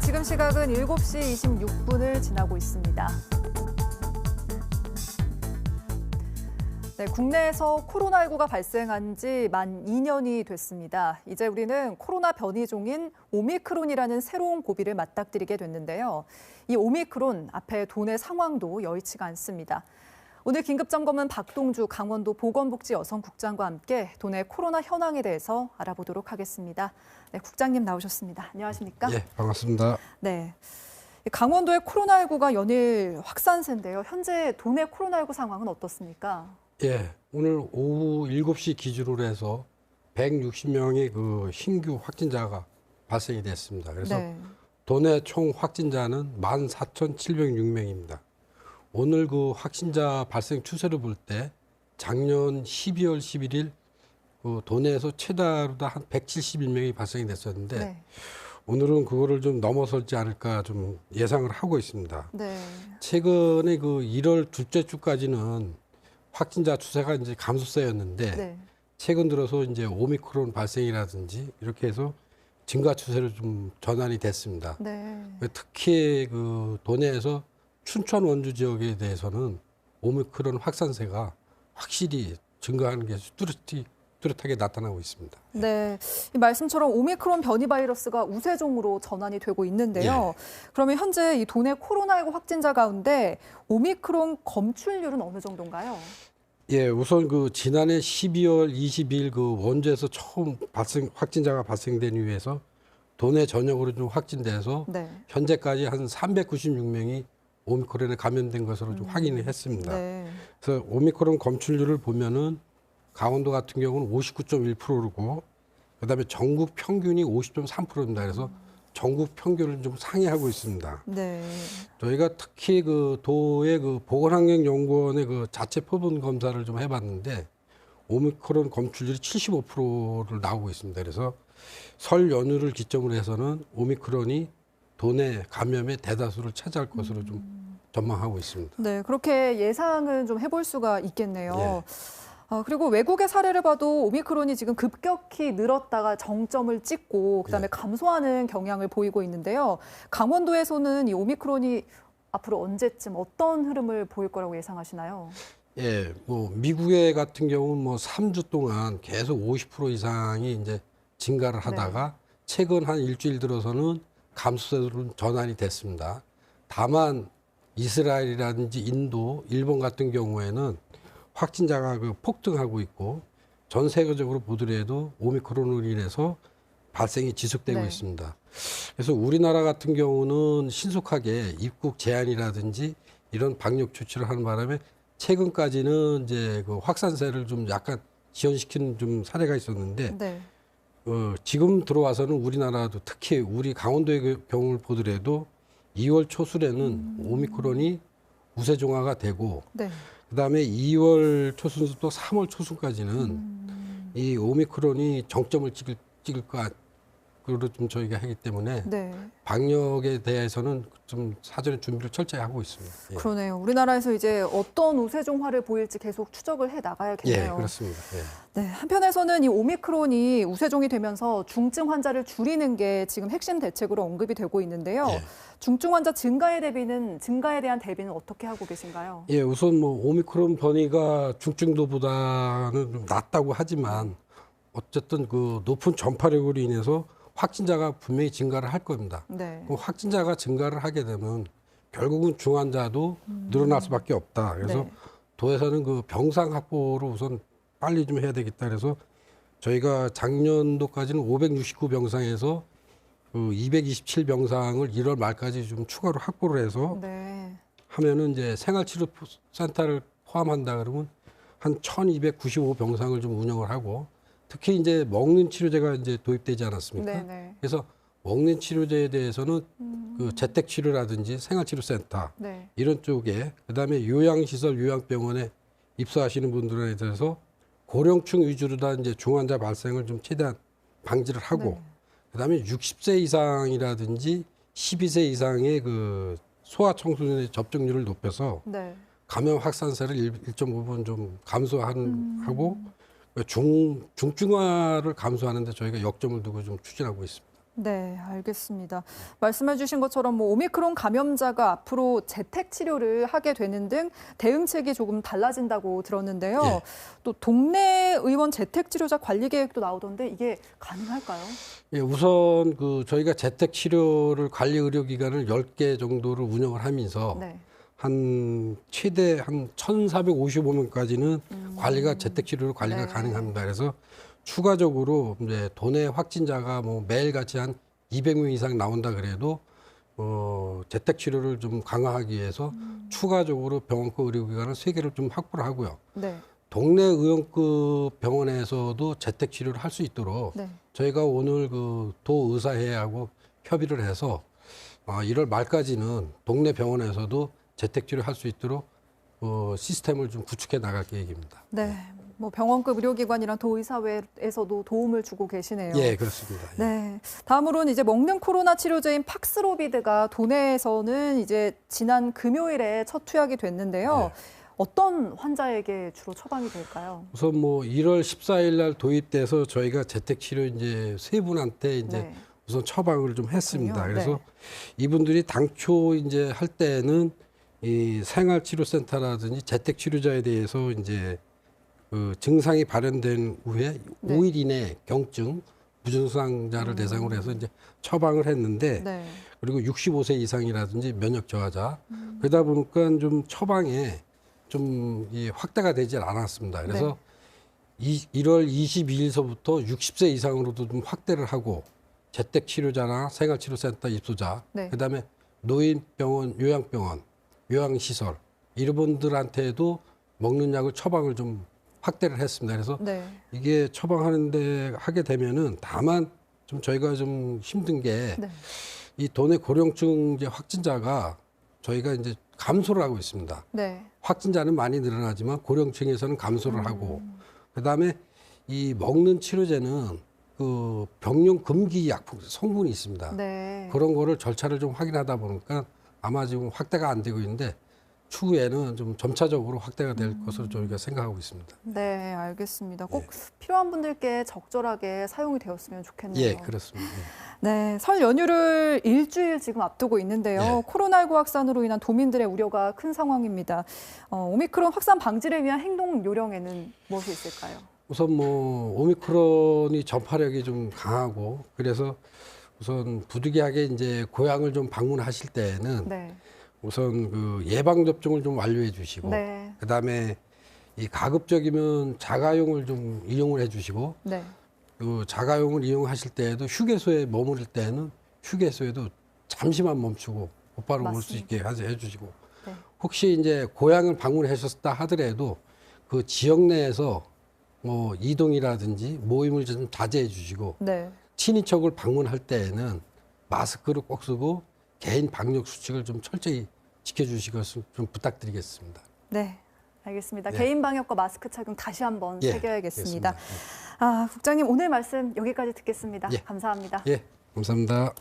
지금 시각은 7시 26분을 지나고 있습니다. 네, 국내에서 코로나19가 발생한 지 만 2년이 됐습니다. 이제 우리는 코로나 변이종인 오미크론이라는 새로운 고비를 맞닥뜨리게 됐는데요. 이 오미크론 앞에 도내 상황도 여의치가 않습니다. 오늘 긴급점검은 박동주 강원도 보건복지여성국장과 함께 도내 코로나 현황에 대해서 알아보도록 하겠습니다. 네, 국장님 나오셨습니다. 안녕하십니까? 예, 반갑습니다. 네, 강원도의 코로나19가 연일 확산세인데요. 현재 도내 코로나19 상황은 어떻습니까? 예, 오늘 오후 7시 기준으로 해서 160명의 그 신규 확진자가 발생이 됐습니다. 그래서 네. 도내 총 확진자는 14,706명입니다. 오늘 그 확진자 발생 추세를 볼 때 작년 12월 11일 그 도내에서 최다로 한 171명이 발생이 됐었는데 네. 오늘은 그거를 좀 넘어설지 않을까 좀 예상을 하고 있습니다. 네. 최근에 그 1월 둘째 주까지는 확진자 추세가 이제 감소세였는데 네. 최근 들어서 이제 오미크론 발생이라든지 이렇게 해서 증가 추세로 좀 전환이 됐습니다. 네. 특히 그 도내에서 춘천 원주 지역에 대해서는 오미크론 확산세가 확실히 증가하는 게 뚜렷하게 나타나고 있습니다. 네, 이 말씀처럼 오미크론 변이 바이러스가 우세종으로 전환이 되고 있는데요. 그러면 현재 이 도내 코로나19 확진자 가운데 오미크론 검출률은 어느 정도인가요? 예, 우선 그 지난해 12월 20일 그 원주에서 처음 확진자가 발생된 이후에서 도내 전역으로 좀 확진돼서 네. 현재까지 한 396명이 오미크론에 감염된 것으로 좀 확인을 했습니다. 네. 그래서 오미크론 검출률을 보면은 강원도 같은 경우는 59.1%고 그다음에 전국 평균이 50.3%입니다. 그래서 전국 평균을 좀 상회하고 있습니다. 네. 저희가 특히 그 도의 그 보건환경연구원의 그 자체 표본 검사를 좀 해봤는데 오미크론 검출률이 75%를 나오고 있습니다. 그래서 설 연휴를 기점으로 해서는 오미크론이 도내 감염의 대다수를 차지할 것으로 좀 전망하고 있습니다. 네, 그렇게 예상은 좀 해볼 수가 있겠네요. 예. 그리고 외국의 사례를 봐도 오미크론이 지금 급격히 늘었다가 정점을 찍고 그다음에 감소하는 경향을 보이고 있는데요. 강원도에서는 이 오미크론이 앞으로 언제쯤 어떤 흐름을 보일 거라고 예상하시나요? 예, 뭐 미국의 같은 경우는 뭐 3주 동안 계속 50% 이상이 이제 증가를 하다가 최근 한 일주일 들어서는 감소세로 전환이 됐습니다. 다만 이스라엘이라든지 인도, 일본 같은 경우에는 확진자가 그 폭등하고 있고 전 세계적으로 보더라도 오미크론으로 인해서 발생이 지속되고 있습니다. 그래서 우리나라 같은 경우는 신속하게 입국 제한이라든지 이런 방역 조치를 하는 바람에 최근까지는 이제 그 확산세를 좀 약간 지연시키는 좀 사례가 있었는데 네. 지금 들어와서는 우리나라도 특히 우리 강원도의 경우를 보더라도 2월 초순에는 오미크론이 우세종화가 되고 네. 그다음에 2월 초순부터 3월 초순까지는 이 오미크론이 정점을 찍을 거로 좀 저희가 하기 때문에 네. 방역에 대해서는 좀 사전에 준비를 철저히 하고 있습니다. 예. 그러네요. 우리나라에서 이제 어떤 우세종화를 보일지 계속 추적을 해 나가야겠네요. 예, 그렇습니다. 예. 네, 한편에서는 이 오미크론이 우세종이 되면서 중증 환자를 줄이는 게 지금 핵심 대책으로 언급이 되고 있는데요. 예. 중증 환자 증가에 대한 대비는 어떻게 하고 계신가요? 예, 우선 뭐 오미크론 변이가 중증도보다는 좀 낮다고 하지만 어쨌든 그 높은 전파력으로 인해서 확진자가 분명히 증가를 할 겁니다. 네. 그럼 확진자가 증가를 하게 되면 결국은 중환자도 늘어날 수밖에 없다. 그래서 네. 도에서는 그 병상 확보를 우선 빨리 좀 해야 되겠다. 그래서 저희가 작년도까지는 569병상에서 그 227병상을 1월 말까지 좀 추가로 확보를 해서 네. 하면은 이제 생활치료센터를 포함한다 그러면 한 1,295병상을 좀 운영을 하고 특히 이제 먹는 치료제가 이제 도입되지 않았습니까? 네네. 그래서 먹는 치료제에 대해서는 그 재택치료라든지 생활치료센터 네. 이런 쪽에 그다음에 요양시설, 요양병원에 입소하시는 분들에 대해서 고령층 위주로 다 이제 중환자 발생을 좀 최대한 방지를 하고 네. 그다음에 60세 이상이라든지 12세 이상의 그 소아청소년의 접종률을 높여서 네. 감염 확산세를 일정 부분 좀 감소하고 중증화를 감소하는데 저희가 역점을 두고 좀 추진하고 있습니다. 네, 알겠습니다. 말씀해 주신 것처럼 뭐 오미크론 감염자가 앞으로 재택 치료를 하게 되는 등 대응책이 조금 달라진다고 들었는데요. 예. 또 동네 의원 재택 치료자 관리 계획도 나오던데 이게 가능할까요? 예, 우선 저희가 재택 치료를 관리 의료기관을 10개 정도를 운영을 하면서 네. 한 최대 한 1,455명까지는 관리가 재택 치료로 관리가 네. 가능합니다. 그래서 추가적으로 이제 도내 확진자가 뭐 매일같이 한 200명 이상 나온다 그래도 재택 치료를 좀 강화하기 위해서 추가적으로 병원급 의료기관을 3개를 좀 확보를 하고요. 네. 동네 의원급 병원에서도 재택 치료를 할 수 있도록 네. 저희가 오늘 도의사회하고 협의를 해서 1월 말까지는 동네 병원에서도 재택 치료할 수 있도록 시스템을 좀 구축해 나갈 계획입니다. 네. 뭐 병원급 의료기관이랑 도의사회에서도 도움을 주고 계시네요. 예, 그렇습니다. 예. 네. 다음으로는 이제 먹는 코로나 치료제인 팍스로비드가 도내에서는 이제 지난 금요일에 첫 투약이 됐는데요. 네. 어떤 환자에게 주로 처방이 될까요? 우선 뭐 1월 14일 날 도입돼서 저희가 재택 치료 이제 3분한테 이제 네. 우선 처방을 좀 했습니다. 그렇군요. 그래서 네. 이분들이 당초 이제 할 때는 이 생활치료센터라든지 재택 치료자에 대해서 이제 증상이 발현된 후에 네. 5일 이내 경증 무증상자를 대상으로 해서 이제 처방을 했는데 네. 그리고 65세 이상이라든지 면역 저하자 그러다 보니까 좀 처방에 좀 확대가 되질 않았습니다. 그래서 1월 22일서부터 60세 이상으로도 좀 확대를 하고 재택 치료자나 생활치료센터 입소자, 네. 그다음에 노인병원, 요양병원, 요양시설 이런 분들한테도 먹는 약을 처방을 좀 확대를 했습니다. 그래서 네. 이게 처방하는데 하게 되면은 다만 좀 저희가 좀 힘든 게 이 네. 도내 고령층 이제 확진자가 저희가 이제 감소를 하고 있습니다. 네. 확진자는 많이 늘어나지만 고령층에서는 감소를 하고 그다음에 이 먹는 치료제는 병용 금기 약품 성분이 있습니다. 네. 그런 거를 절차를 좀 확인하다 보니까 아마 지금 확대가 안 되고 있는데 추후에는 좀 점차적으로 확대가 될 것으로 저희가 생각하고 있습니다. 네, 알겠습니다. 꼭 필요한 분들께 적절하게 사용이 되었으면 좋겠네요. 예, 그렇습니다. 네, 설 연휴를 일주일 지금 앞두고 있는데요. 네. 코로나19 확산으로 인한 도민들의 우려가 큰 상황입니다. 오미크론 확산 방지를 위한 행동 요령에는 무엇이 있을까요? 우선 뭐 오미크론이 전파력이 좀 강하고 그래서 우선 부득이하게 이제 고향을 좀 방문하실 때에는 네. 우선 예방 접종을 좀 완료해 주시고 네. 그다음에 이 가급적이면 자가용을 좀 이용을 해 주시고 네. 자가용을 이용하실 때에도 휴게소에 머무를 때는 휴게소에도 잠시만 멈추고 곧바로 올 수 있게 해 주시고 네. 혹시 이제 고향을 방문하셨다 하더라도 그 지역 내에서 뭐 이동이라든지 모임을 좀 자제해 주시고 네. 친인척을 방문할 때에는 마스크를 꼭 쓰고 개인 방역 수칙을 좀 철저히 지켜주실 것을 좀 부탁드리겠습니다. 네. 알겠습니다. 예. 개인 방역과 마스크 착용 다시 한번 예, 새겨야겠습니다. 알겠습니다. 국장님 오늘 말씀 여기까지 듣겠습니다. 예. 감사합니다. 예, 감사합니다.